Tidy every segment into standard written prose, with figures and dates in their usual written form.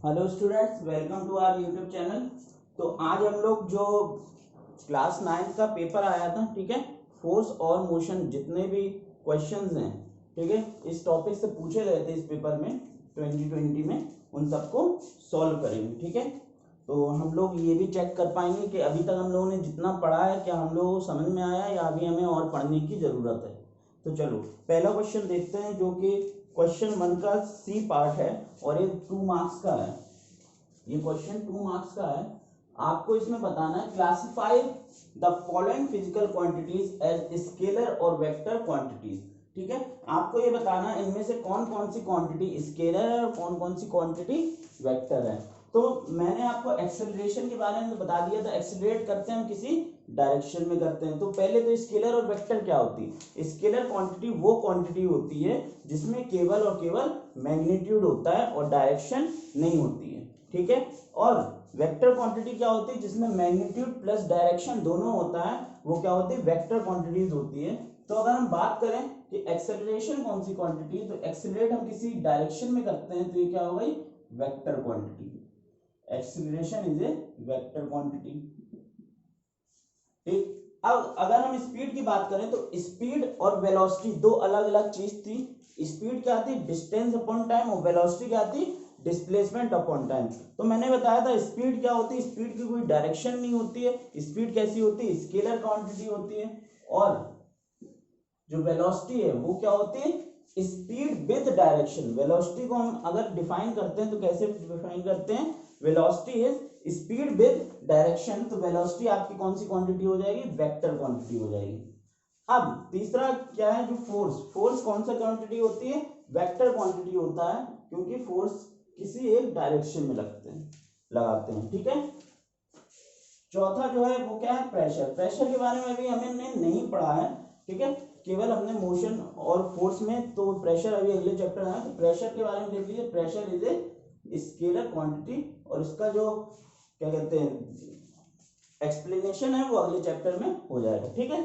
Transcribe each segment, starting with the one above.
Hello students, welcome to our YouTube channel. तो आज हम लोग जो क्लास 9 का पेपर आया था, ठीक है, फोर्स और मोशन जितने भी क्वेश्चंस हैं, ठीक है, इस टॉपिक से पूछे गए थे इस पेपर में 2020 में, उन सबको सॉल्व करेंगे। ठीक है, तो हम लोग ये भी चेक कर पाएंगे कि अभी तक हम लोगों ने जितना पढ़ा है क्या हम लोगों को समझ में आया या अभी हमें और पढ़ने की ज़रूरत है। तो चलो पहला क्वेश्चन देखते हैं, जो कि क्वेश्चन 1 का सी पार्ट है और ये 2 मार्क्स का है। ये क्वेश्चन 2 मार्क्स का है। आपको इसमें बताना है classify the following physical quantities as scalar और वेक्टर क्वांटिटीज। ठीक है, आपको ये बताना है इनमें से कौन कौन सी क्वांटिटी स्केलर है और कौन कौन सी क्वांटिटी वेक्टर है। तो मैंने आपको एक्सेलरेशन के बारे में बता दिया था, एक्सेलरेट करते हैं हम किसी डायरेक्शन में करते हैं। तो पहले तो स्केलर और वेक्टर क्या होती है। स्केलर क्वांटिटी वो क्वांटिटी होती है जिसमें केवल और केवल मैग्नीट्यूड होता है और डायरेक्शन नहीं होती है। ठीक है, और वेक्टर क्वांटिटी क्या होती है जिसमें मैग्नीट्यूड प्लस डायरेक्शन दोनों होता है, वो क्या होती है, वेक्टर क्वांटिटीज होती है। तो अगर हम बात करें कि एक्सेलरेशन कौन सी क्वांटिटी, तो एक्सेलरेट हम किसी डायरेक्शन में करते हैं, तो ये क्या हो गई, vector quantity. Acceleration is a vector quantity. ठीक, अब अगर हम स्पीड की बात करें तो स्पीड और वेलोसिटी दो अलग अलग चीज थी। स्पीड क्या थी, डिस्टेंस अपॉन टाइम, और वेलोसिटी क्या थी, डिस्प्लेसमेंट अपॉन टाइम। तो मैंने बताया था स्पीड क्या होती है, स्पीड की कोई डायरेक्शन नहीं होती है। स्पीड कैसी होती है, स्केलर क्वांटिटी होती है। और जो वेलोसिटी है वो क्या होती है, स्पीड विद डायरेक्शन। वेलोसिटी को हम अगर डिफाइन करते हैं तो कैसे डिफाइन करते हैं, velocity is speed with direction. तो वेलोसिटी आपकी कौन सी क्वांटिटी हो जाएगी, वेक्टर क्वांटिटी हो जाएगी। अब तीसरा क्या है, जो फोर्स, फोर्स कौन सा क्वांटिटी होती है, वेक्टर क्वांटिटी होता है, क्योंकि फोर्स किसी एक डायरेक्शन में लगाते हैं। ठीक है, चौथा जो है वो क्या है, प्रेशर। प्रेशर के बारे में अभी हमने नहीं पढ़ा है, ठीक है, केवल हमने मोशन और फोर्स में, तो प्रेशर अभी अगले चैप्टर है। तो प्रेशर के बारे में देख लीजिए, pressure is a scalar quantity, और इसका जो क्या कहते हैं एक्सप्लेनेशन है वो अगले चैप्टर में हो जाएगा। ठीक है,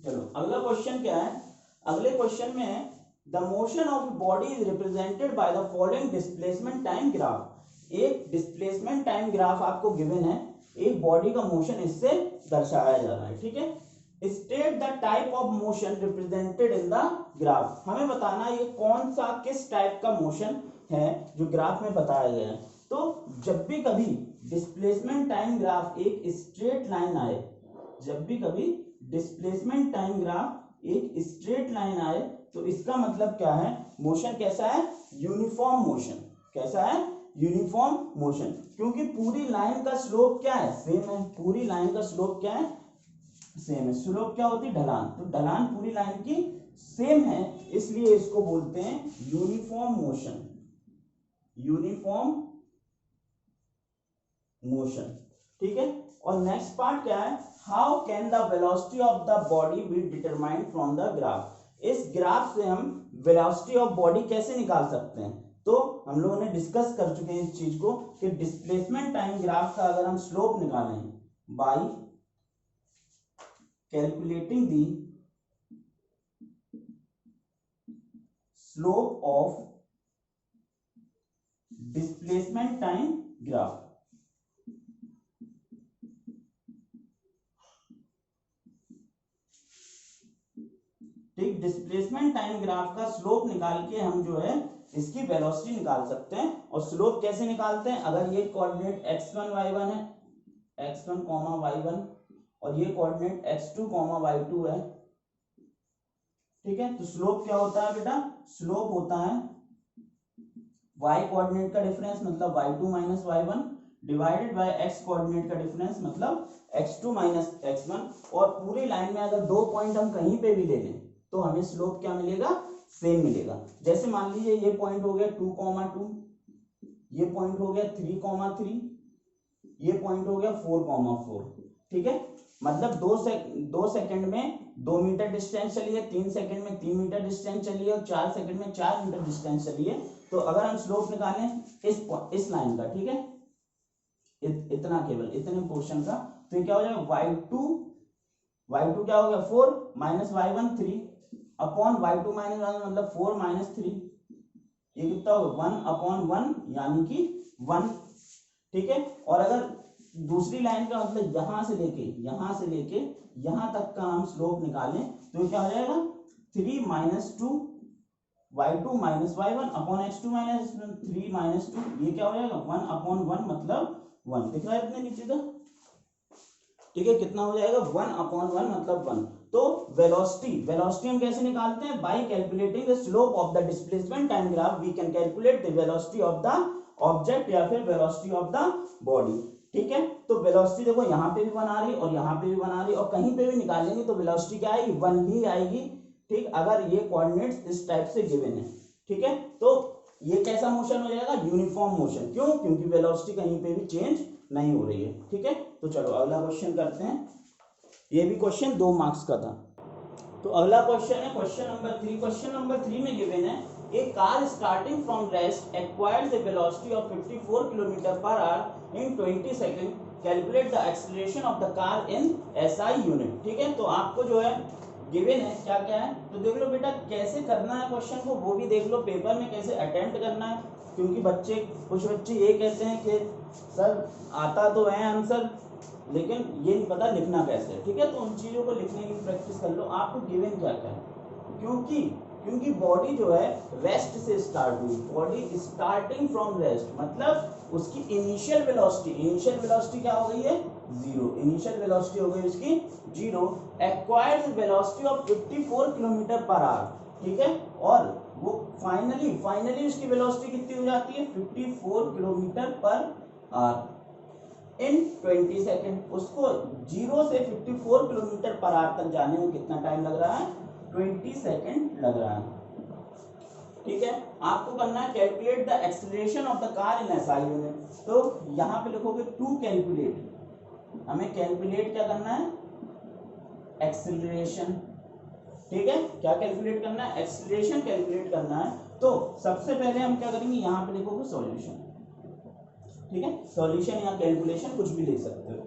चलो अगला क्वेश्चन क्या है। अगले क्वेश्चन में है the motion of body is represented by the following displacement time graph. एक डिस्प्लेसमेंट टाइम ग्राफ आपको गिवन है, एक बॉडी का मोशन इससे दर्शाया जा रहा है। ठीक है, state the type of motion represented in the graph. हमें बताना ये कौन सा किस टाइप का मोशन है जो ग्राफ में बताया गया है। तो जब भी कभी डिस्प्लेसमेंट टाइम ग्राफ एक स्ट्रेट लाइन आए, जब भी कभी डिस्प्लेसमेंट टाइम ग्राफ एक स्ट्रेट लाइन आए, तो इसका मतलब क्या है, मोशन कैसा है, यूनिफॉर्म मोशन। कैसा है, यूनिफॉर्म मोशन, क्योंकि पूरी लाइन का स्लोप क्या है, सेम है। पूरी लाइन का स्लोप क्या है, सेम है। स्लोप क्या होती है, ढलान। तो ढलान पूरी लाइन की सेम है, इसलिए इसको बोलते हैं यूनिफॉर्म मोशन। Uniform motion. ठीक है, और नेक्स्ट पार्ट क्या है, how can the velocity of the body be determined from the graph. इस ग्राफ से हम वेलोसिटी ऑफ बॉडी कैसे निकाल सकते हैं। तो हम लोगों ने डिस्कस कर चुके हैं इस चीज को कि डिस्प्लेसमेंट टाइम ग्राफ का अगर हम स्लोप निकालें bye calculating the slope of displacement time graph. ठीक, डिस्प्लेसमेंट टाइम ग्राफ का स्लोप निकाल के हम जो है इसकी वेलोसिटी निकाल सकते हैं। और स्लोप कैसे निकालते हैं, अगर ये कोऑर्डिनेट x1 y1 है, x1 y1, और ये कोऑर्डिनेट x2 y2 है। ठीक है, तो स्लोप क्या होता है बेटा, स्लोप होता है y कोऑर्डिनेट का डिफरेंस मतलब y2 minus y1 divided by x coordinate का डिफरेंस मतलब x2 माइनस x1। और पूरी लाइन में अगर दो पॉइंट हम कहीं पे भी ले लें तो हमें स्लोप क्या मिलेगा, सेम मिलेगा। जैसे मान लीजिए ये पॉइंट हो गया 2,2, ये पॉइंट हो गया 3,3, ये पॉइंट हो गया 4,4। ठीक है, मतलब दो सेकंड में 2 मीटर डिस्टेंस चली है, 3 सेकंड में 3 मीटर डिस्टेंस चली है, और 4 सेकंड में 4 मीटर डिस्टेंस चली है। तो अगर हम स्लोप निकालें इस लाइन का, ठीक है, इतना केवल इतने पोर्शन का, तो ये क्या हो जाएगा, y2 क्या हो गया 4 minus y1 3 upon y2 minus 1 मतलब 4 माइनस 3। ये कितना होगा 1/1 यानी कि 1, ठीक है। और अगर दूसरी लाइन का मतलब यहां से लेके यहां तक का हम स्लोप निकालें तो ये क्या हो जाएगा 3 - 2 y2 - y1 अपॉन x2 - 3 - 2, ये क्या हो जाएगा 1/1 मतलब 1, दिख रहा है इतने नीचे तक, ठीक है। कितना हो जाएगा 1/1 मतलब 1। तो वेलोसिटी हम कैसे निकालते हैं, by calculating the slope of the displacement time graph we can calculate the velocity of the object या फिर वेलोसिटी ऑफ द बॉडी, ठीक है। तो वेलोसिटी देखो यहाँ पे भी 1 आ रही और यहाँ पे भी 1 आ रही और कहीं पे भी निकालेंगे तो वेलोसिटी क्या आएगी 1 ही आएगी, ठीक। अगर ये कोऑर्डिनेट्स इस टाइप से गिवन है, ठीक है। तो ये कैसा मोशन हो जाएगा, यूनिफॉर्म मोशन, क्यों, क्योंकि वेलोसिटी कहीं पे भी चेंज नहीं हो रही है, ठीक है। तो चलो अगला क्वेश्चन करते हैं, ये भी क्वेश्चन 2 मार्क्स का था। तो अगला क्वेश्चन है क्वेश्चन नंबर 3। क्वेश्चन नंबर 3 में गिवन है a car starting from rest acquires the velocity of 54 km/h in 20 second, calculate the acceleration of the car in SI unit, ठीक है। तो आपको जो है गिवन है क्या क्या है, तो देख लो बेटा कैसे करना है क्वेश्चन को, वो भी देख लो पेपर में कैसे अटेम्प्ट करना है, क्योंकि कुछ बच्चे ये कहते हैं कि सर आता तो है आंसर लेकिन ये नहीं पता लिखना कैसे है, ठीक है। तो उन चीज़ों को लिखने की प्रैक्टिस कर लो। आपको गिवन क्या क्या है, क्योंकि बॉडी जो है रेस्ट से स्टार्ट हुई, बॉडी स्टार्टिंग फ्रॉम रेस्ट मतलब उसकी इनिशियल वेलोसिटी क्या हो गई है 0, इनिशियल वेलोसिटी हो गई उसकी 0, एक्वायर्ड वेलोसिटी ऑफ 54 km/h, ठीक है। और वो फाइनली उसकी वेलोसिटी कितनी हो जाती है 54 km/h इन 20 सेकेंड। उसको 0 से 54 km/h तक जाने में कितना टाइम लग रहा है 20 सेकेंड लग रहा है, ठीक है। आपको करना है calculate the acceleration of the car in SI unit. तो यहाँ पे लिखोगे टू कैलकुलेट, हमें कैलकुलेट क्या करना है एक्सीलरेशन, ठीक है। क्या कैलकुलेट करना है एक्सीलरेशन कैलकुलेट करना है। तो सबसे पहले हम क्या करेंगे, यहाँ पे लिखोगे सॉल्यूशन, ठीक है। सॉल्यूशन या कैलकुलेशन कुछ भी लिख सकते हो।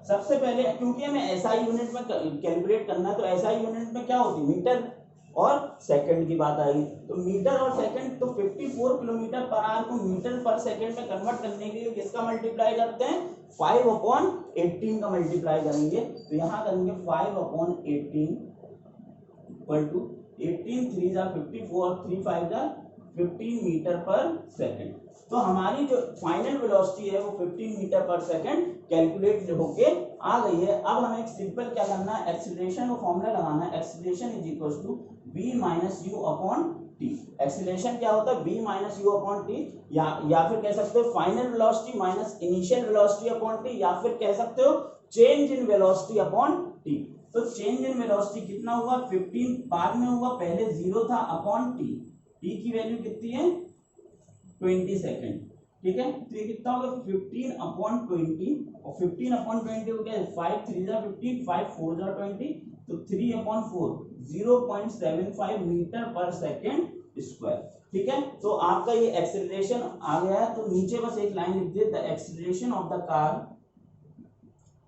सबसे पहले क्योंकि हमें SI यूनिट में कैलकुलेट करना है, तो SI यूनिट में क्या होती है मीटर और सेकंड की बात आएगी। तो मीटर और सेकंड, तो 54 km/h को मीटर पर सेकंड में कन्वर्ट करने के लिए किसका मल्टीप्लाई करते हैं 5/18 का मल्टीप्लाई करेंगे। तो यहाँ करेंगे 5/18 इक्वल टू 18 3 जा 54 3 5 जा 15 मीटर पर सेकंड। तो हमारी जो फाइनल वेलोसिटी है वो 15 मीटर पर सेकंड कैलकुलेट होके आ गई है। अब हमें एक सिंपल क्या करना है एक्सीलरेशन का फॉर्मूला लगाना है, acceleration is equal to v - u upon T. Acceleration क्या होता है v - u अपॉन टी, या फिर कह सकते हो final velocity minus initial velocity upon T, या फिर कह सकते हो change in velocity upon T. तो चेंज इन वेलोसिटी कितना हुआ 15 बाद में हुआ, पहले 0 था अपॉन टी, टी की वैल्यू कितनी है 20 सेकेंड, ठीक है। तो ये कितना होगा 15/20 और 15/20 हो गया 5 3 जा 15 5 4 जा 20, तो 3/4 0.75 मीटर पर सेकेंड स्क्वायर, ठीक है। तो आपका ये एक्सेलरेशन आ गया है। तो नीचे बस एक लाइन लिख दे, the acceleration of the car,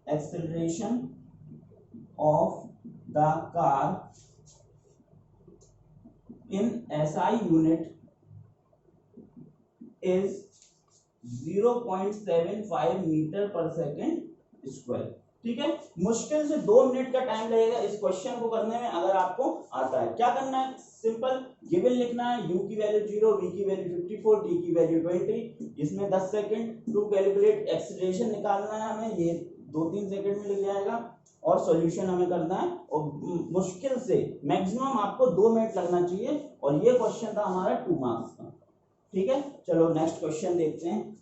acceleration of the car in SI unit is 0.75 metre पर सेकेंड स्क्वायर, ठीक है। मुश्किल से 2 मिनट का टाइम लगेगा इस क्वेश्चन को करने में अगर आपको आता है। क्या करना है सिंपल गिवन लिखना है, u की वैल्यू 0, v की वैल्यू 54, t की वैल्यू 20, इसमें 10 सेकेंड। टू कैलकुलेट एक्सीलरेशन निकालना है हमें, ये 2-3 सेकेंड में लिख जाएगा और सॉल्यूशन हमें करना है। और मुश्किल से मैक्सिमम आपको 2 मिनट लगना चाहिए और ये क्वेश्चन था हमारा 2 मार्क्स का, ठीक है। चलो नेक्स्ट क्वेश्चन देखते हैं।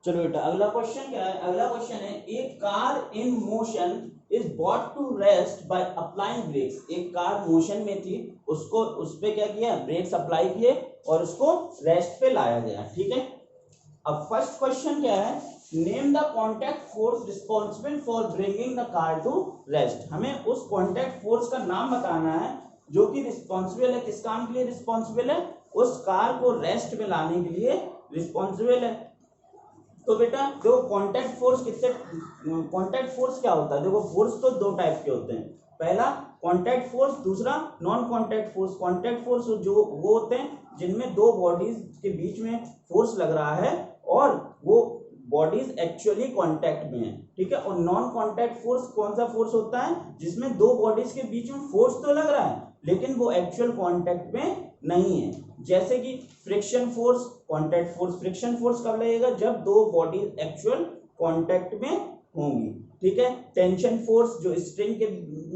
चलो बेटा अगला क्वेश्चन क्या है, अगला क्वेश्चन है a car in motion is brought to rest by applying brakes. एक कार मोशन में थी, उसको उस पे क्या किया ब्रेक्स अप्लाई किए और उसको रेस्ट पे लाया गया, ठीक है। अब फर्स्ट क्वेश्चन क्या है, name the contact force responsible for bringing the car to rest. हमें उस कॉन्टैक्ट फोर्स का नाम बताना है जो कि रिस्पॉन्सिबल है, किस काम के लिए रिस्पॉन्सिबल है, उस कार को रेस्ट में लाने के लिए रिस्पॉन्सिबल है। तो बेटा देखो कॉन्टैक्ट फोर्स क्या होता है, देखो फोर्स तो 2 टाइप के होते हैं। पहला कांटेक्ट फोर्स, दूसरा non contact force. Contact force जो वो होते हैं जिनमें दो बॉडीज के बीच में फोर्स लग रहा है और वो बॉडीज एक्चुअली कांटेक्ट में है, ठीक है। और नॉन कांटेक्ट फोर्स कौन सा फोर्स होता है, जिसमें दो बॉडीज के बीच में फोर्स तो लग रहा है लेकिन वो एक्चुअल कांटेक्ट में नहीं है। जैसे कि friction force, contact force. Friction force कब लगेगा, जब दो बॉडीज एक्चुअल कांटेक्ट में होंगी, ठीक है। टेंशन फोर्स जो स्ट्रिंग के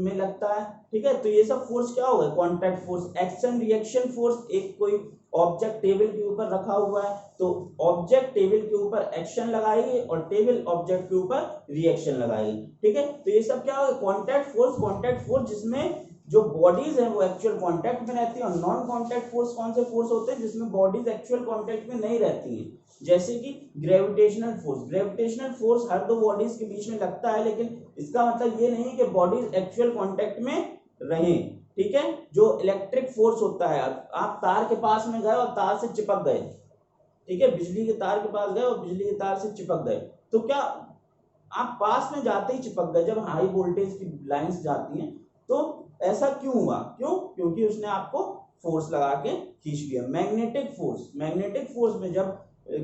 में लगता है, ठीक है। तो ये सब फोर्स क्या होगा, contact force. Action reaction force, एक कोई ऑब्जेक्ट टेबल के ऊपर रखा हुआ है तो ऑब्जेक्ट टेबल के ऊपर एक्शन लगाएगी और टेबल ऑब्जेक्ट के ऊपर रिएक्शन लगाएगी, ठीक है। तो ये सब क्या होगा, कांटेक्ट फोर्स। कांटेक्ट फोर्स जिसमें जो बॉडीज है वो एक्चुअल कांटेक्ट में रहती है। और नॉन कांटेक्ट फोर्स कौन से फोर्स होते हैं, जिसमें बॉडीज एक्चुअल कांटेक्ट में नहीं रहती हैं। जैसे कि gravitational force. Gravitational force her दो बॉडीज के बीच में लगता है लेकिन इसका मतलब ये नहीं कि बॉडीज एक्चुअल कांटेक्ट में रहें, ठीक है। जो इलेक्ट्रिक फोर्स होता है, आप तार के पास में गए और तार से चिपक गए, ठीक है, बिजली के तार के पास गए और बिजली के तार से चिपक गए, तो क्या आप पास में जाते ही चिपक गए। जब हाई वोल्टेज की लाइंस जाती हैं तो ऐसा क्यों हुआ, क्यों, क्योंकि उसने आपको फोर्स लगा के खींच लिया। Magnetic force. मैग्नेटिक फोर्स में जब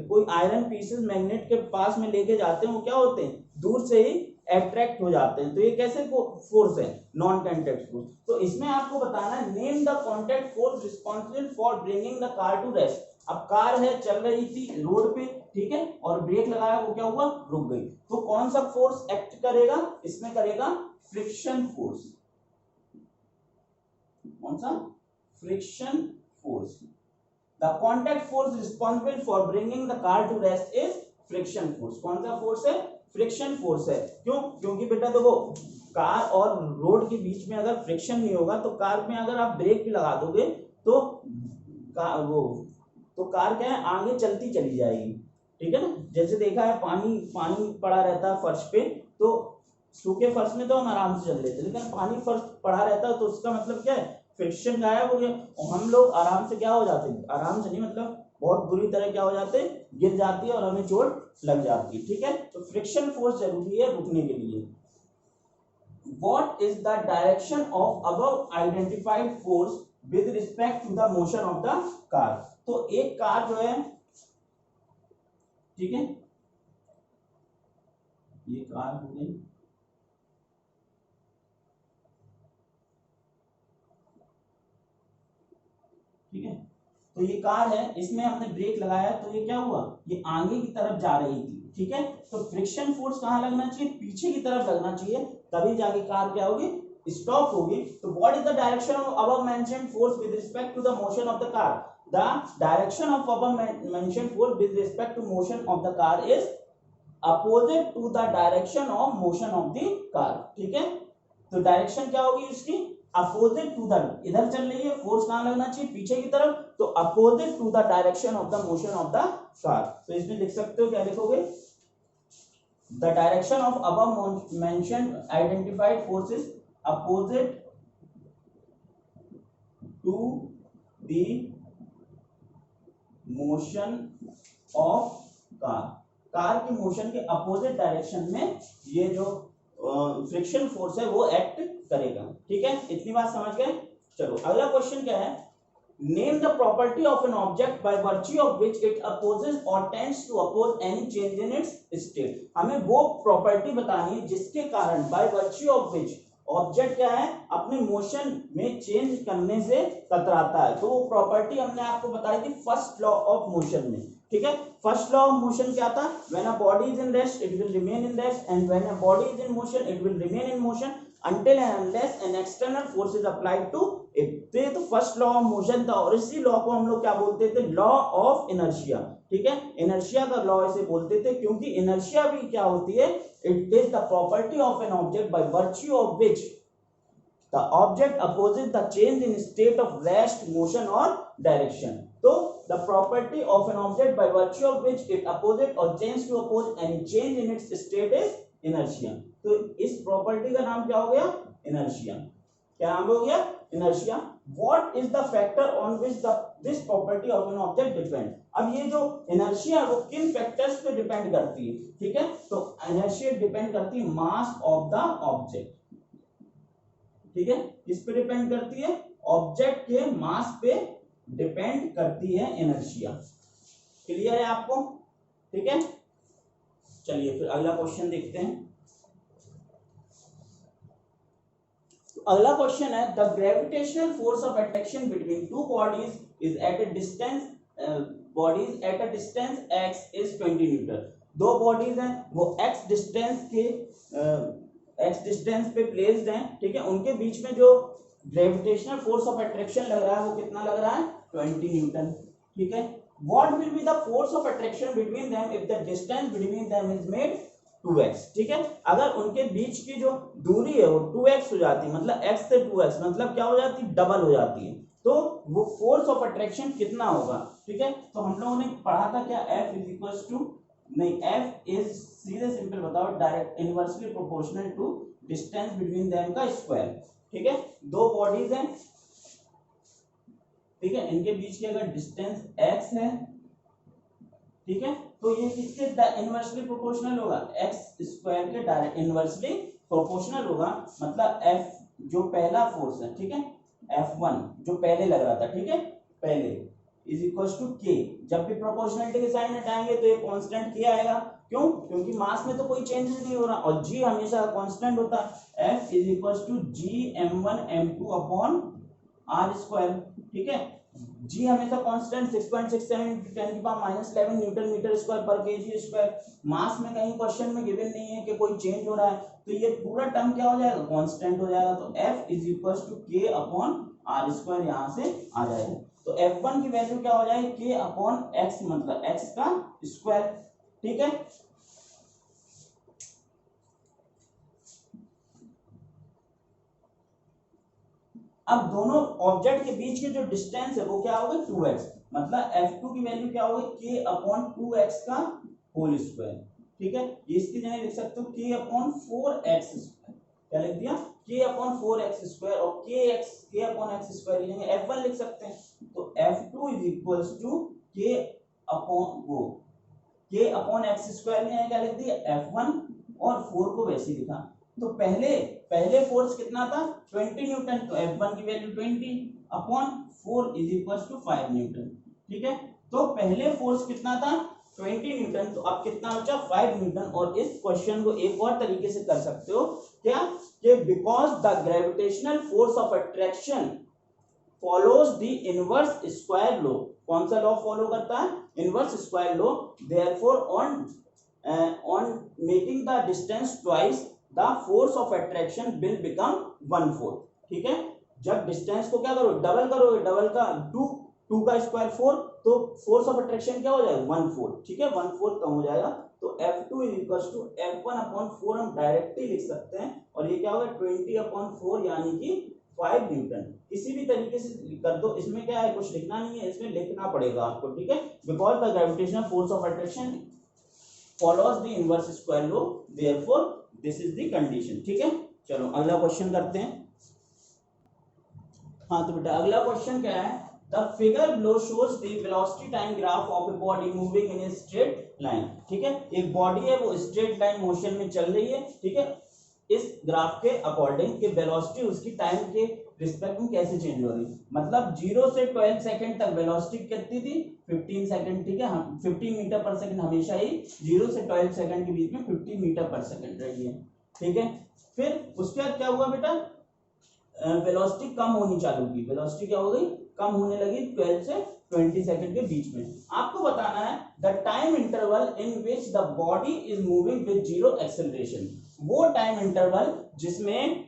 कोई आयरन पीसेस मैग्नेट के पास में लेके जाते हैं, वो क्या होते हैं, दूर से ही अट्रैक्ट हो जाते हैं। तो ये कैसे फोर्स है, नॉन कांटेक्ट फोर्स। तो इसमें आपको बताना है, name the contact force responsible for bringing the car to rest. अब कार है, चल रही थी रोड पे, ठीक है, और ब्रेक लगाया, वो क्या हुआ, रुक गई। तो कौन सा फोर्स एक्ट करेगा, इसमें करेगा फ्रिक्शन फोर्स। कौन सा, friction force. The contact force responsible for bringing the car to rest is friction force. कौन सा फोर्स है, फ्रिक्शन फोर्स है। क्यों, क्योंकि बेटा देखो, कार और रोड के बीच में अगर फ्रिक्शन नहीं होगा तो कार में अगर आप ब्रेक भी लगा दोगे तो कार क्या है, आगे चलती चली जाएगी, ठीक है ना। जैसे देखा है, पानी पानी पड़ा रहता है फर्श पे, तो सूखे फर्श में तो हम आराम से चल लेते, लेकिन पानी फर्श पड़ा रहता है तो उसका मतलब क्या है, फ्रिक्शन गायब हो गया और हम लोग आराम से क्या हो जाते हैं, आराम से नहीं मतलब बहुत बुरी तरह क्या हो जाते हैं, गिर जाती है और हमें चोट लग जाती है, ठीक है। तो फ्रिक्शन फोर्स जरूरी है रुकने के लिए। What is the direction of above identified force with respect to the motion of the car? तो एक कार जो है, ठीक है, ये कार हो गई, ठीक है। तो ये कार है, इसमें हमने ब्रेक लगाया तो ये क्या हुआ, ये आगे की तरफ जा रही थी, ठीक है। तो फ्रिक्शन फोर्स कहाँ लगना चाहिए, पीछे की तरफ लगना चाहिए, तभी जाके कार क्या होगी, स्टॉप होगी। तो what is the direction of above mentioned force with respect to the motion of the car. The direction of above mentioned force with respect to motion of the car is opposite to the direction of motion of the car, ठीक है। तो direction क्या होगी उसकी, opposite to the, इधर चल रही है, फोर्स कहां लगना चाहिए, पीछे की तरफ, तो opposite to the direction of the motion of the car. तो इसमें लिख सकते हो, क्या लिखोगे, the direction of above mentioned identified forces opposite to the motion of car. Car के मोशन के अपोजिट डायरेक्शन में ये जो फ्रिक्शन फोर्स है वो एक्ट करेगा, ठीक है। इतनी बात समझ गए। चलो अगला क्वेश्चन क्या है, name the property of an object by virtue of which it opposes और tends to oppose any change in its state. हमें वो प्रॉपर्टी बतानी है जिसके कारण by virtue of which object क्या है, अपने मोशन में चेंज करने से कतराता है। तो वो प्रॉपर्टी हमने आपको बताई थी फर्स्ट लॉ ऑफ मोशन में, ठीक है। फर्स्ट लॉ ऑफ मोशन क्या था, when a body is in rest it will remain in rest and when a body is in motion it will remain in motion until and unless an external force is applied to it। तो ये तो first law of motion था और इसी law को हम लोग क्या बोलते थे, लॉ ऑफ इनर्शिया, ठीक है। इनर्शिया का लॉ ऐसे बोलते थे क्योंकि इनर्शिया भी क्या होती है, it is the property of an object by virtue of which the object opposes the change in state of rest, motion और डायरेक्शन। तो the property of an object by virtue of which it opposes or changes to oppose any change in its state is inertia। तो इस property का नाम क्या हो गया, inertia. क्या नाम हो गया, inertia. What is the factor on which this property of an object depend. अब ये जो इनर्शिया वो किन फैक्टर्स पे डिपेंड करती है, ठीक है। तो इनर्शिया डिपेंड करती है मास ऑफ द ऑब्जेक्ट, ठीक है, किस पे डिपेंड करती है, ऑब्जेक्ट के मास पे डिपेंड करती है इनर्शिया। क्लियर है आपको, ठीक है। चलिए फिर अगला क्वेश्चन देखते हैं। अगला क्वेश्चन है the gravitational force of attraction between two bodies is at a distance x is 20 Newton. दो बॉडीज हैं वो x डिस्टेंस पे प्लेस्ड हैं, ठीक है, उनके बीच में जो ग्रेविटेशनल फोर्स ऑफ अट्रैक्शन लग रहा है वो कितना लग रहा है, 20 न्यूटन, ठीक है। What will be the force of attraction between them if the distance between them is made 2x, ठीक है। अगर उनके बीच की जो दूरी है वो 2x हो जाती है, मतलब x से 2x मतलब क्या हो जाती है, डबल हो जाती है, तो वो फोर्स ऑफ अट्रैक्शन कितना होगा, ठीक है। तो हम लोगों ने पढ़ा था क्या, F इज इक्वल टू, नहीं, F इज सीधे सिंपल बताओ direct inversely proportional to distance between them का स्क्वायर, ठीक है। दो बॉडीज हैं, ठीक है, इनके बीच की अगर डिस्टेंस x है, ठीक है, तो ये किसके इनवर्सली प्रोपोर्शनल होगा, एक्स स्क्वायर के डायरेक्ट इनवर्सली प्रोपोर्शनल होगा, मतलब F जो पहला फोर्स है, ठीक है, F1 जो पहले लग रहा था, ठीक है, पहले इज इक्वल टू के। जब भी प्रोपोर्शनलिटी के साइन हटाएंगे तो ये कांस्टेंट के आएगा, क्यों, क्योंकि मास में तो कोई चेंज नहीं हो रहा और g हमेशा कांस्टेंट होता है। F is equal to G m1 m2 upon r square, ठीक है। g हमेशा कांस्टेंट 6.67 × 10⁻11 न्यूटन मीटर स्क्वायर पर केजी स्क्वायर। मास में कहीं क्वेश्चन में गिवन नहीं है कि कोई चेंज हो रहा है, तो ये पूरा टर्म क्या हो जाएगा, कांस्टेंट हो जाएगा। तो F इज इक्वल टू के अपॉन r स्क्वायर यहाँ से आ जाएगा। तो F1 की वैल्यू क्या हो जाएगी, के अपॉन x, मतलब x का स्क्वायर, ठीक है। अब दोनों ऑब्जेक्ट के बीच के जो डिस्टेंस है वो क्या होगा, 2x, मतलब F2 की वैल्यू क्या होगी, k अपॉन 2x का होल स्क्वायर, ठीक है। ये इसकी जगह लिख सकते हो k अपॉन 4x स्क्वायर, क्या लिख दिया, k अपॉन 4x स्क्वायर, और k अपॉन x स्क्वायर की जगह F1 लिख सकते हैं। तो F2 is equal to k upon x square की जगह क्या लिख दिया, F1, और 4 को वैसे ही लिखा। तो पहले फोर्स कितना था, 20 न्यूटन, तो F1 की value 20 upon 4 is equal to 5 newton, ठीक है। तो पहले फोर्स कितना था, 20 न्यूटन, तो अब कितना बचा, 5 न्यूटन। और इस क्वेश्चन को एक और तरीके से कर सकते हो, क्या, कि because the gravitational force of attraction follows the inverse square law. कौन सा लॉ फॉलो करता है, inverse square law. Therefore on making the distance twice the force of attraction will become 1/4, ठीक है। जब डिस्टेंस को क्या करो, डबल करोगे, डबल का 2 का स्क्वायर 4, तो फोर्स ऑफ अट्रैक्शन क्या हो जाएगा, 1/4, ठीक है, 1/4 कम हो जाएगा। तो F2 is equal to F1 upon 4 हम डायरेक्टली लिख सकते हैं, और ये क्या होगा, 20 अपॉन 4 यानी कि 5 न्यूटन। किसी भी तरीके से कर दो, इसमें क्या है, कुछ लिखना नहीं है, इसमें लिखना पड़ेगा आपको, ठीक है। Because the gravitational force of attraction follows the inverse square law, therefore this is the condition, ठीक है। चलो अगला क्वेश्चन करते हैं। हाँ, तो बेटा अगला क्वेश्चन क्या है, the figure below shows the velocity time graph of a body moving in a straight line, ठीक है। एक बॉडी है वो स्ट्रेट लाइन मोशन में चल रही है, ठीक है। इस ग्राफ के अकॉर्डिंग कि वेलोसिटी उसकी टाइम के रिस्पेक्ट में कैसे चेंज हो रही है, मतलब 0 से 12 सेकंड तक वेलोसिटी कितनी थी, 15 सेकंड, ठीक है। 15 मीटर पर सेकंड हमेशा ही 0 से 12 सेकंड के बीच में 15 मीटर पर सेकंड रही है, ठीक है। फिर उसके बाद क्या हुआ बेटा, वेलोसिटी कम होनी चालू की, वेलोसिटी क्या हो गई, कम होने लगी 12 से 20 सेकंड के बीच में। आपको बताना है the time interval in which the body is moving with 0 acceleration, वो टाइम इंटरवल जिसमें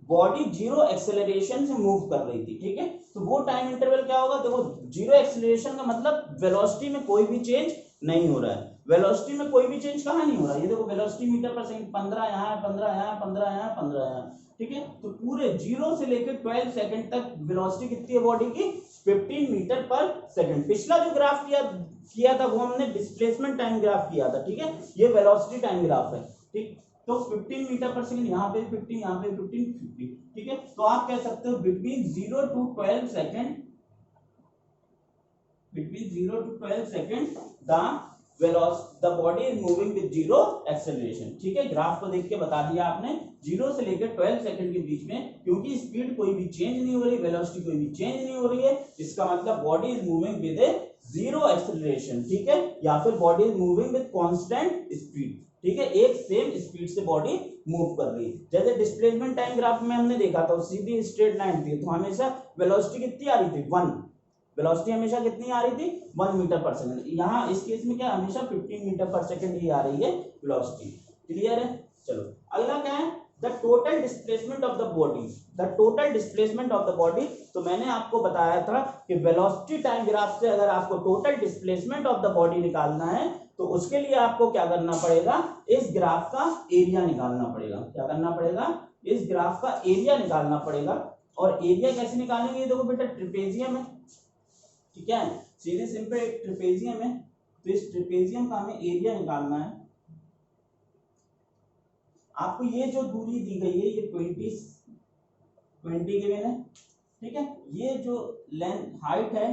बॉडी 0 एक्सेलरेशन से मूव कर रही थी, ठीक है। तो वो टाइम इंटरवल क्या होगा, देखो 0 एक्सेलरेशन का मतलब वेलोसिटी में कोई भी चेंज नहीं हो रहा है, वेलोसिटी में कोई भी चेंज कहाँ नहीं हो रहा है, ये देखो वेलोसिटी मीटर पर सेकंड 15 यहाँ है, 15 यहाँ, 15 यहाँ, 15 यहाँ, ठीक है। तो पूरे 0 से लेकर 12 सेकंड तक वेलोसिटी कितनी है बॉडी की, 15 मीटर पर सेकंड। पिछला जो ग्राफ किया था वो हमने डिस्प्लेसमेंट टाइम ग्राफ किया था, ठीक है। ये वेलोसिटी टाइम ग्राफ है, ठीक। तो 15 मीटर पर सेकंड, यहाँ पे 15, यहाँ पे 15, 50, ठीक है। तो आप कह सकते हो between 0 to 12 second, the the body is moving with zero acceleration. ठीक है, ग्राफ को देख के बता दिया आपने 0 से लेकर 12 सेकंड के बीच में, क्योंकि स्पीड कोई भी चेंज नहीं हो रही, वेलोसिटी कोई भी चेंज नहीं हो रही है, इसका मतलब body is moving with A zero acceleration. ठीक है, या फिर body is moving with constant speed. ठीक है, एक सेम स्पीड से बॉडी मूव कर रही है। जैसे डिस्प्लेसमेंट टाइम ग्राफ में हमने देखा था, सीधी स्ट्रेट लाइन थी, तो हमेशा वेलोसिटी कितनी आ रही थी 1, वेलोसिटी हमेशा कितनी आ रही थी 1 मीटर पर सेकंड। यहाँ इस केस में क्या हमेशा 15 मीटर पर सेकंड ही आ रही है वेलोसिटी। क्लियर है? चलो अगला क्या है, the total displacement of the body. The total displacement of the body, तो मैंने आपको बताया था कि वेलोसिटी टाइम ग्राफ से अगर आपको total displacement of the body निकालना है तो उसके लिए आपको क्या करना पड़ेगा, इस ग्राफ का एरिया निकालना पड़ेगा। क्या करना पड़ेगा, इस ग्राफ का एरिया निकालना पड़ेगा। और एरिया कैसे निकालेंगे, देखो बेटा ट्रिपेजियम है, ठीक है, सीधे सिंपल एक ट्रिपेजियम है, तो इस ट्रिपेजियम का हमें एरिया निकालना है। आपको ये जो दूरी दी गई है ये 20 केविन है। ठीक है, ये जो लेंथ हाइट है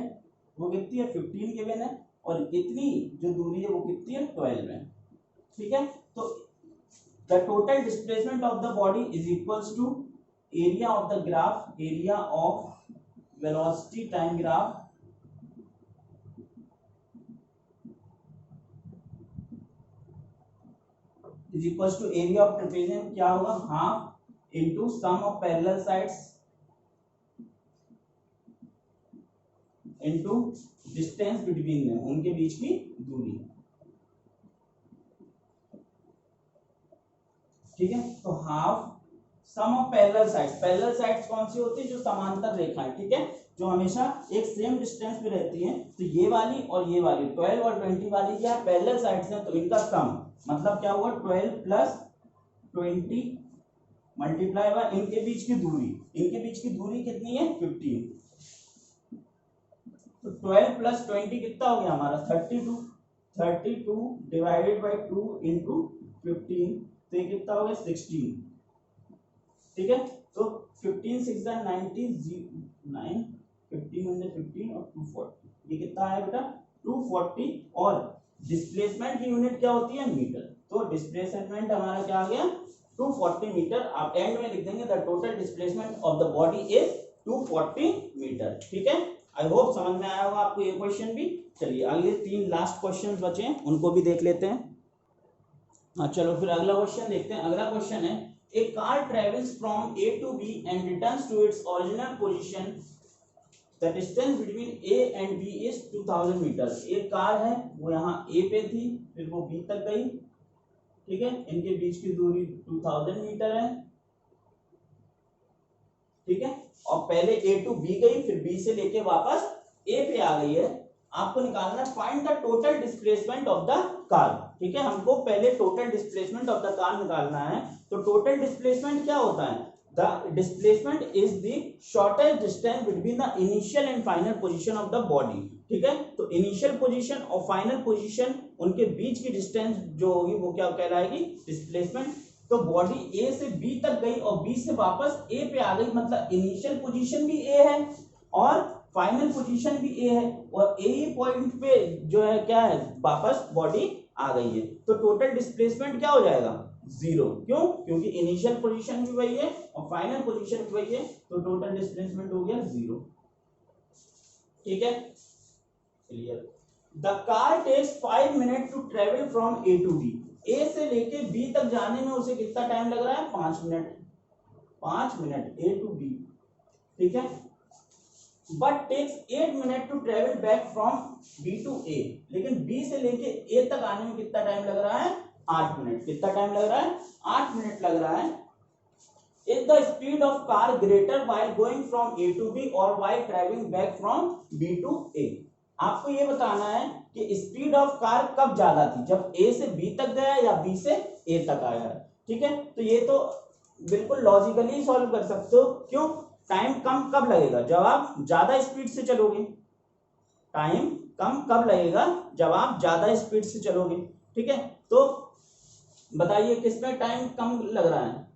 वो कितनी है 15 केविन है, और इतनी जो दूरी है वो कितनी है 12 है। ठीक है, तो the total displacement of the body is equals to area of the graph, area of velocity time graph is equals to area of trapezium, क्या होगा half into sum of parallel sides into distance between them, उनके बीच की दूरी। ठीक है, तो half sum of parallel sides, parallel sides कौन सी होती है, जो समांतर रेखाएं, ठीक है, जो हमेशा एक सेम डिस्टेंस पे रहती हैं। तो ये वाली और ये वाली 12 और 20 वाली क्या पैरेलल साइड्स हैं, तो इनका सम मतलब क्या हुआ 12 प्लस 20 मल्टीप्लाई बाय इनके बीच की दूरी, इनके बीच की दूरी कितनी है 15, तो 12 प्लस 20 कितना हो गया हमारा 32 डिवाइडेड बाय 2 इंटू 15, तो ये कितना हो गया 16। ठीक है, तो 15 6 90 9 15 15 और 240, ये कितना आया बेटा 240। और डिस्प्लेसमेंट की यूनिट क्या होती है मीटर, तो डिस्प्लेसमेंट हमारा क्या आ गया 240 मीटर। आप एंड में लिख देंगे the total displacement of the body is 240 meter. ठीक है, आई होप समझ में आया होगा आपको ये क्वेश्चन भी। चलिए आगे 3 लास्ट क्वेश्चन बचे हैं, उनको भी देख लेते हैं। हाँ चलो फिर अगला क्वेश्चन देखते हैं। अगला क्वेश्चन है A car travels from A to B and returns to its original position. The distance between A and B is 2000 meters. एक कार है वो यहाँ A पे थी, फिर वो B तक गई। ठीक है, इनके बीच की दूरी 2000 मीटर है। ठीक है, और पहले A to B गई, फिर B से लेके वापस A पे आ गई है। आपको निकालना है find the total displacement of the car. ठीक है, हमको पहले total displacement of the car निकालना है। तो टोटल डिस्प्लेसमेंट क्या होता है, the displacement is the shortest distance between the initial and final position of the body. ठीक है, तो इनिशियल पोजीशन और फाइनल पोजीशन उनके बीच की डिस्टेंस जो होगी वो क्या कहलाएगी डिस्प्लेसमेंट। तो बॉडी ए से बी तक गई और बी से वापस ए पे आ गई, मतलब इनिशियल पोजीशन भी ए है और फाइनल पोजीशन भी ए है, और ए ही पॉइंट पे जो है क्या है वापस बॉडी आ गई है। तो टोटल डिस्प्लेसमेंट क्या हो जाएगा 0। क्यों, क्योंकि इनिशियल पोजीशन भी वही है और फाइनल पोजीशन भी वही है, तो टोटल डिस्प्लेसमेंट हो गया 0। ठीक है, clear. The car takes 5 minute to travel from A to B. A से लेके बी तक जाने में उसे कितना टाइम लग रहा है 5 minute, 5 minute A to B. ठीक है, but takes 8 minute to travel back from B to A. लेकिन बी से लेके ए तक आने में कितना टाइम लग रहा है 8 मिनट। कितना टाइम लग रहा है 8 मिनट लग रहा है। Is the speed of car greater while going from A to B और while travelling back from B to A. आपको ये बताना है कि स्पीड ऑफ कार कब ज्यादा थी, जब ए से बी तक गया या बी से ए तक आया है। ठीक है, तो ये तो बिल्कुल लॉजिकली सॉल्व कर सकते हो। क्यों, टाइम कम कब लगेगा जब आप ज्यादा स्पीड से चलोगे, टाइम कम कब लगेगा जब आप ज्यादा स्पीड से चलोगे। ठीक है, तो बताइए किसमें टाइम कम लग रहा है,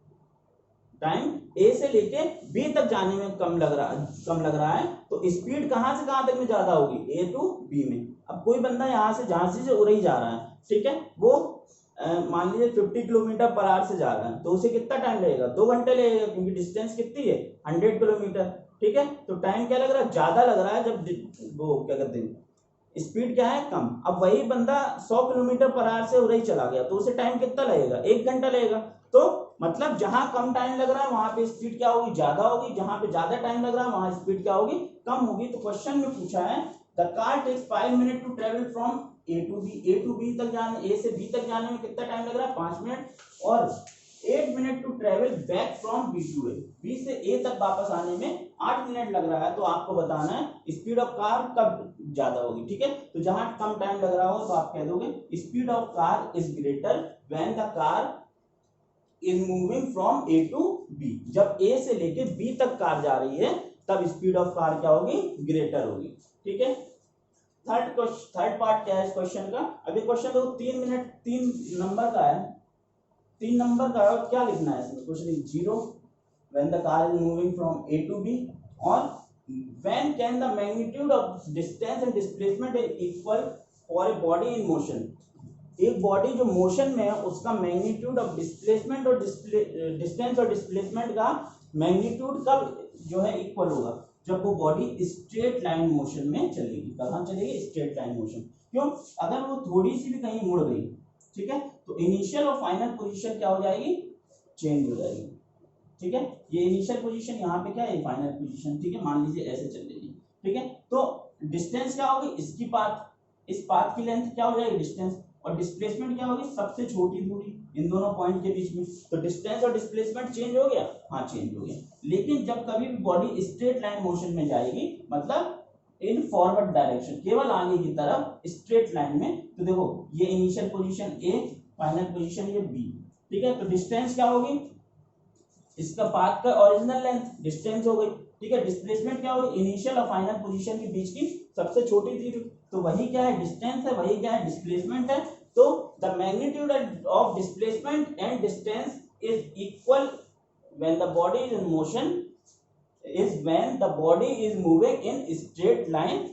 टाइम ए से लेके बी तक जाने में कम लग रहा है। तो स्पीड कहां से कहां तक में ज्यादा होगी, ए टू बी में। अब कोई बंदा यहाँ से झांसी से उरई जा रहा है, ठीक है, वो मान लीजिए 50 किलोमीटर पर आवर से जा रहा है, तो उसे कितना टाइम लगेगा, 2 घंटे लगेगा, क्योंकि डिस्टेंस कितनी है 100 किलोमीटर, ठीक है। तो टाइम क्या लग रहा है, ज्यादा लग रहा है, जब वो क्या कहते हैं स्पीड क्या है, कम। अब वही बंदा 100 किलोमीटर पर आवर से उरई चला गया, तो उसे टाइम कितना लगेगा, 1 घंटा लगेगा। तो मतलब जहां कम टाइम लग रहा है वहां पे स्पीड क्या होगी, ज्यादा होगी, जहां पे ज्यादा टाइम लग रहा है वहां स्पीड क्या होगी, कम होगी। तो क्वेश्चन में पूछा है the car takes 5 minute to travel from A to B तक जाने, ए से बी तक जाने में कितना टाइम लग रहा है, 5 मिनट, और 8 minute to travel back from B to A, B से ए तक वापस आने में 8 मिनट लग रहा है। तो आपको बताना है स्पीड ऑफ कार कब ज्यादा होगी, ठीक है। तो जहां कम टाइम लग रहा हो तो आप कह दोगे speed of car is greater when the car is moving from A to B, जब ए से लेके बी तक कार जा रही है तब स्पीड ऑफ कार क्या होगी, ग्रेटर होगी, ठीक है। थर्ड पार्ट क्या है इस क्वेश्चन का, अभी क्वेश्चन देखो 3 मिनट 3 नंबर का है, 3 नंबर का है, क्या लिखना है इसमें, कुछ नहीं, 0 when the car is moving from A to B, और when can the magnitude of distance and displacement is equal for a body in motion, एक बॉडी जो मोशन में है उसका मैग्नीट्यूड ऑफ डिस्प्लेसमेंट और डिस्टेंस और डिस्प्लेसमेंट का magnitude कब जो है इक्वल होगा, जब वो बॉडी स्ट्रेट लाइन मोशन में चलेगी। कहाँ चलेगी, स्ट्रेट लाइन मोशन। क्यों, अगर वो थोड़ी सी भी कहीं मुड़ गई, ठीक है, तो इनिशियल और फाइनल पोजीशन क्या हो जाएगी, चेंज हो जाएगी, ठीक है। ये इनिशियल पोजीशन यहाँ पे क्या है, फाइनल पोजीशन, ठीक है, मान लीजिए ऐसे चल रही है, ठीक है। तो डिस्टेंस क्या होगी, इसकी पाथ, इस पाथ की लेंथ क्या हो जाएगी डिस्टेंस, और डिस्प्लेसमेंट क्या होगी, सबसे छोटी दूरी इन दोनों पॉइंट के बीच में। तो डिस्टेंस और डिस्प्लेसमेंट चेंज हो गया, हाँ चेंज हो गया। लेकिन जब कभी भी बॉडी स्ट्रेट लाइन मोशन में जाएगी, मतलब इन फॉरवर्ड डायरेक्शन, केवल आगे की तरफ स्ट्रेट लाइन में, तो देखो ये initial position A, final position ये बी, ठीक है। तो डिस्टेंस क्या होगी, इसका पाथ का ओरिजिनल लेंथ डिस्टेंस हो गई, ठीक है। डिस्प्लेसमेंट क्या होगी, इनिशियल और फाइनल पोजीशन के बीच की सबसे छोटी दूरी, तो वही क्या है, डिस्टेंस है, वही क्या है, डिस्प्लेसमेंट है। तो the magnitude of displacement and distance is equal when the body is in motion, is when the body is moving in straight line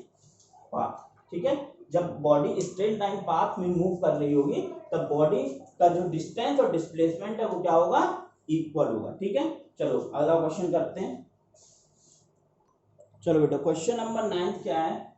path, ठीक है। जब बॉडी स्ट्रेट लाइन पाथ में मूव कर रही होगी तब बॉडी का जो डिस्टेंस और डिस्प्लेसमेंट है वो क्या होगा, इक्वल होगा, ठीक है। चलो अगला क्वेश्चन करते हैं। चलो बेटा क्वेश्चन नंबर 9 क्या है,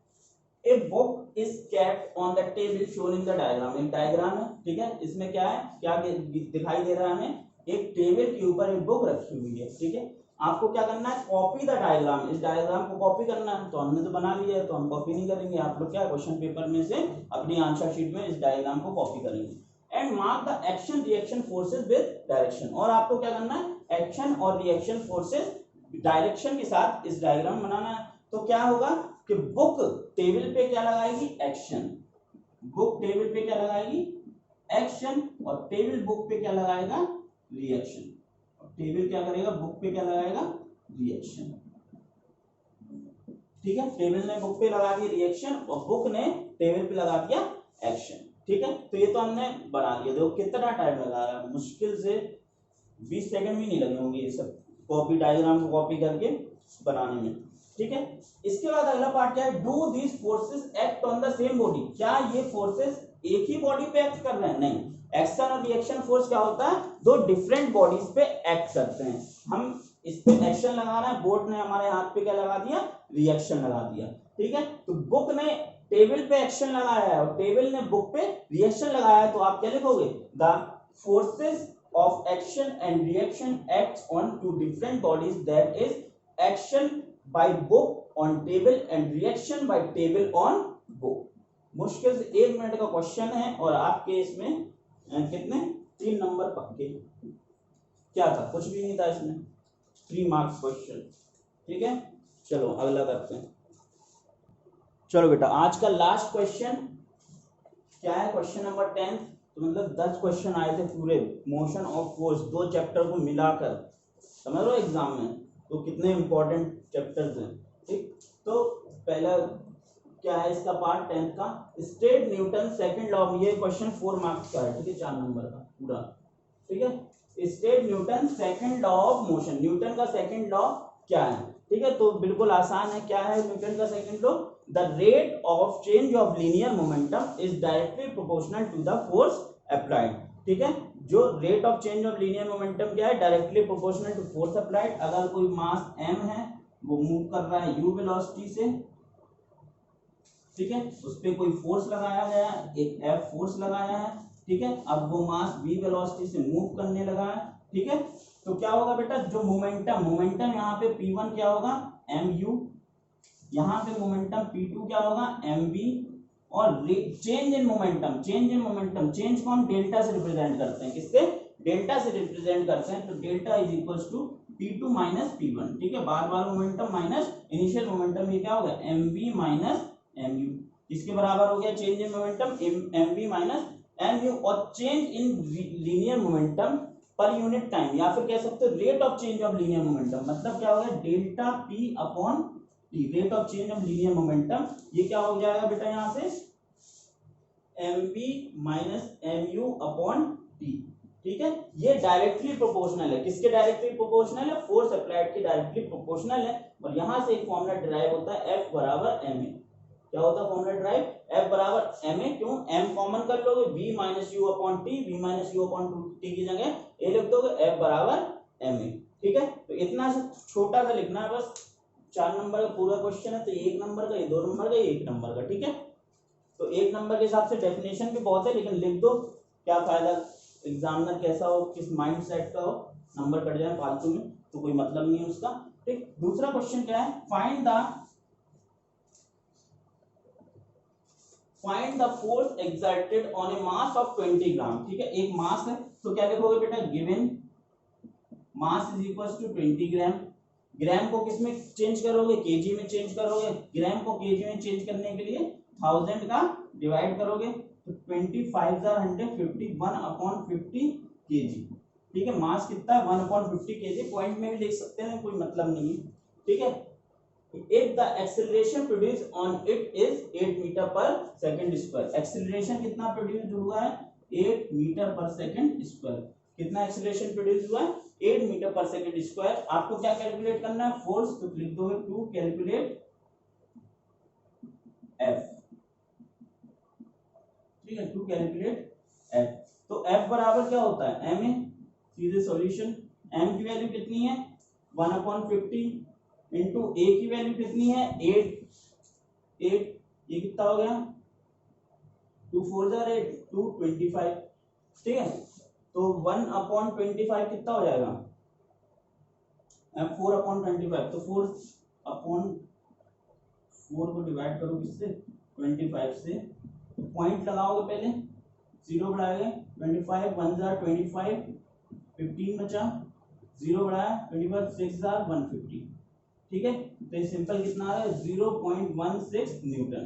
a book is kept on the table shown in the diagram, एक डायग्राम है, ठीक है। इसमें क्या है, क्या दिखाई दे रहा है हमें, एक टेबल के ऊपर एक बुक रखी हुई है, ठीक है। आपको क्या करना है, कॉपी द डायग्राम, इस डायग्राम को कॉपी करना है। तो हमने तो बना लिया है तो हम कॉपी नहीं करेंगे, आप लोग क्या क्वेश्चन पेपर में से अपनी आंसर शीट में इस डायग्राम को कॉपी करेंगे। And mark the action reaction forces with direction, और आपको क्या करना है, एक्शन और रिएक्शन फोर्सेस डायरेक्शन के साथ इस डायग्राम बनाना है। तो क्या होगा कि बुक टेबल पे क्या लगाएगी, एक्शन, बुक टेबल पे क्या लगाएगी, एक्शन, और टेबल बुक पे क्या लगाएगा, रिएक्शन, और टेबल क्या करेगा, बुक पे क्या लगाएगा, रिएक्शन, ठीक है। टेबल ने बुक पे लगा दिया रिएक्शन और बुक ने टेबल पे लगा दिया एक्शन, ठीक है। तो ये तो हमने बना लिया, देखो कितना टाइम लगा रहा है, मुश्किल से 20 सेकंड भी नहीं लगे होंगे ये सब कॉपी, डायग्राम को कॉपी करके बनाने में, ठीक है। इसके बाद अगला पार्ट क्या है, do these forces act on the same body, क्या ये फोर्सेस एक ही बॉडी पे एक्ट कर रहे हैं, नहीं। एक्शन और रिएक्शन फोर्स क्या होता है, दो डिफरेंट बॉडीज पे एक्ट करते हैं। हम इस पे एक्शन लगा रहे हैं, बोर्ड ने हमारे हाथ पे क्या लगा दिया, रिएक्शन लगा दिया, ठीक है। तो बुक ने टेबल पे एक्शन लगाया है और टेबल ने बुक पे रिएक्शन लगाया है, तो आप क्या लिखोगे, the forces of action and reaction acts on two different bodies, that is action by book on table and reaction by table on book। मुश्किल से 1 मिनट का क्वेश्चन है और आपके इसमें कितने 3 नंबर पक्के, क्या था, कुछ भी नहीं था इसमें, 3 मार्क्स क्वेश्चन, ठीक है। चलो अगला करते हैं। चलो बेटा आज का लास्ट क्वेश्चन क्या है, क्वेश्चन नंबर 10। तो मतलब 10 क्वेश्चन आए थे पूरे मोशन ऑफ फोर्स, 2 चैप्टर को मिलाकर, समझ लो एग्जाम में तो कितने इंपॉर्टेंट चैप्टर्स हैं, ठीक। तो पहला क्या है इसका पार्ट 10 का, स्टेट न्यूटन सेकंड लॉ, ये क्वेश्चन 4 मार्क्स का है, ठीक है, 4 नंबर का पूरा, ठीक है। State Newton second law of motion, Newton का सेकंड लॉ क्या है, ठीक है। तो बिल्कुल आसान है, क्या है न्यूटन का second law, the rate of change of linear momentum is directly proportional to the force applied. ठीक है, जो rate of change of linear momentum क्या है, directly proportional to force applied. अगर कोई मास m है, वो मूव कर रहा है u वेलोसिटी से, ठीक है, उस पर कोई फोर्स लगाया गया है, एक F फोर्स लगाया है, ठीक है, अब वो मास v वेलोसिटी से मूव करने लगा है, ठीक है, तो क्या होगा बेटा, जो मोमेंटम यहाँ पे P1 क्या होगा mu, यहाँ पे मोमेंटम P2 क्या होगा mv, और चेंज इन मोमेंटम, चेंज को हम डेल्टा से रिप्रेजेंट करते हैं, किससे, डेल्टा से रिप्रेजेंट करते हैं, तो delta is equal to P2 minus P1, ठीक है, बार बार मोमेंटम माइनस इनिशियल मोमेंटम, ये क्या होगा mv माइनस mu, किसके बराबर हो गया, change in momentum mv minus mu, और change in linear momentum per unit time, या फिर कह सकते हो rate of change of linear momentum, मतलब क्या होगा, delta p upon T, rate of change of linear momentum, ये क्या हो जाएगा बेटा यहाँ से mv minus mu upon T, ठीक है, ये डायरेक्टली प्रोपोर्शनल है, किसके डायरेक्टली प्रोपोर्शनल है, फोर्स अप्लाइड के डायरेक्टली प्रोपोर्शनल है, और यहाँ से एक फॉर्मूला डिराइव होता है F बराबर ma, क्या होता है फॉर्मूला ड्राइव, F बराबर ma, क्यों, m कॉमन कर लोगे, v minus you upon T, v minus you upon T की जगह a लिख दोगे, F बराबर ma, ठीक है, तो इतना छोटा सा लिखना है बस, 4 नंबर का पूरा क्वेश्चन है, तो 1 नंबर का, ये 2 नंबर का, ये 1 नंबर का, ठीक है, तो 1 नंबर के हिसाब से डेफिनेशन भी बहुत है, लेकिन लिख दो, क्या फायदा, एग्जामिनर कैसा हो, किस माइंड सेट का हो, नंबर कट जाए फालतू में, तो कोई मतलब नहीं है उसका, ठीक। दूसरा क्वेश्चन क्या है, find the force exerted on a mass of 20 gram, ठीक है, एक मास है, तो क्या लिखोगे बेटा, given mass is equal to 20 gram, gram को किस में चेंज करोगे, केजी में चेंज करोगे, ग्राम को केजी में चेंज करने के लिए 1000 का डिवाइड करोगे, तो 25,151 अपॉन 50 केजी, ठीक है, मास कितना है 1 अपॉन 50 केजी, पॉइंट में भी लिख सकते हैं, कोई मतलब नहीं है, ठीक है, if the acceleration produced on it is 8 metre पर सेकंड स्क्वायर, एक्सेलरेशन कितना प्रोड्यूस हुआ है, 8 मीटर पर सेकंड स्क्वायर, कितना एक्सेलरेशन प्रोड्यूस हुआ है, 8 मीटर पर सेकंड स्क्वायर, आपको क्या कैलकुलेट करना है, फोर्स, तो लिख दोगे टू कैलकुलेट F, ठीक है, टू कैलकुलेट F, तो F बराबर क्या होता है ma, सीधे सॉल्यूशन, m की वैल्यू कितनी है 1 अपॉन 50 इंटू a की वैल्यू कितनी है 8, ये कितना हो गया 2 4 जार 8, 225, ठीक है, तो 1 अपॉन 25 कितना हो जाएगा 4 अपॉन 25, तो 4 अपॉन 4 को डिवाइड करो किससे 25 से, तो पॉइंट लगाओगे पहले, 0 बढ़ाएंगे 25 1 जार 25, 15 बचा, 0 बढ़ाया 25 6 जार 150, ठीक है, तो ये सिंपल कितना आ रहा है 0.16 न्यूटन,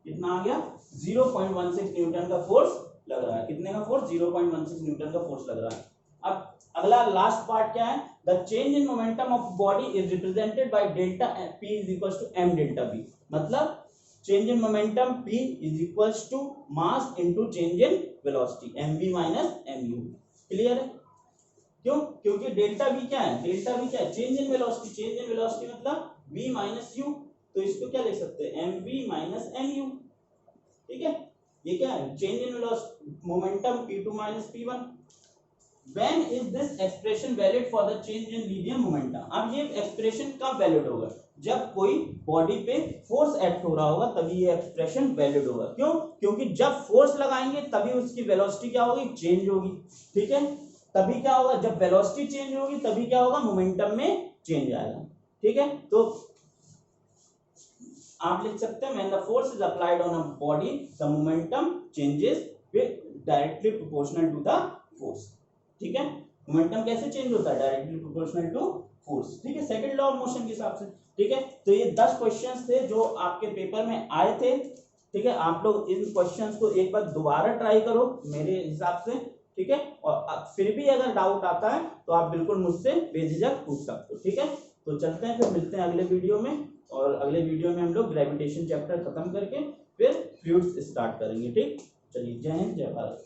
कितना आ गया 0.16 न्यूटन का फोर्स लग रहा है, कितने का फोर्स 0.16 न्यूटन का फोर्स लग रहा है। अब अगला लास्ट पार्ट क्या है, the change in momentum of body is represented by delta p is equals to m delta v, मतलब change in momentum p is equals to mass into change in velocity mv minus mu, clear है, क्यों, क्योंकि delta v क्या है, delta v क्या है, change in velocity, change in velocity मतलब v minus u, तो इसको क्या लिख सकते हैं mv माइनस mu, ठीक है, ये क्या है change in velocity momentum p2 minus p1, when is this expression valid for the change in linear momentum, अब ये एक्सप्रेशन कब वैलिड होगा, जब कोई बॉडी पे फोर्स एक्ट हो रहा होगा तभी ये एक्सप्रेशन वैलिड होगा, क्यों, क्योंकि जब फोर्स लगाएंगे तभी उसकी वेलोसिटी क्या होगी, चेंज होगी, ठीक है, तभी क्या होगा, जब वेलोसिटी चेंज होगी तभी क्या होगा, मोमेंटम में चेंज आएगा, ठीक है, तो आप लिख सकते हैं when the force is applied on a body the momentum changes directly proportional to the force, ठीक है, मोमेंटम कैसे चेंज होता है, डायरेक्टली प्रोपोर्शनल टू फोर्स, ठीक है, सेकंड लॉ ऑफ मोशन के हिसाब से, ठीक है, तो ये 10 क्वेश्चंस थे जो आपके पेपर में आए थे, ठीक है, आप लोग इन क्वेश्चंस को एक बार दोबारा ट्राई करो मेरे हिसाब से, ठीक है, और फिर भी अगर डाउट आता है तो आप बिल्कुल मुझसे बेझिझक पूछ सकते हो, ठीक है, तो चलते हैं, फिर मिलते हैं अगले वीडियो में, और अगले वीडियो में हम लोग ग्रेविटेशन चैप्टर खत्म करके फिर फ्लूइड्स स्टार्ट करेंगे, ठीक, चलिए, जय हिंद जय भारत।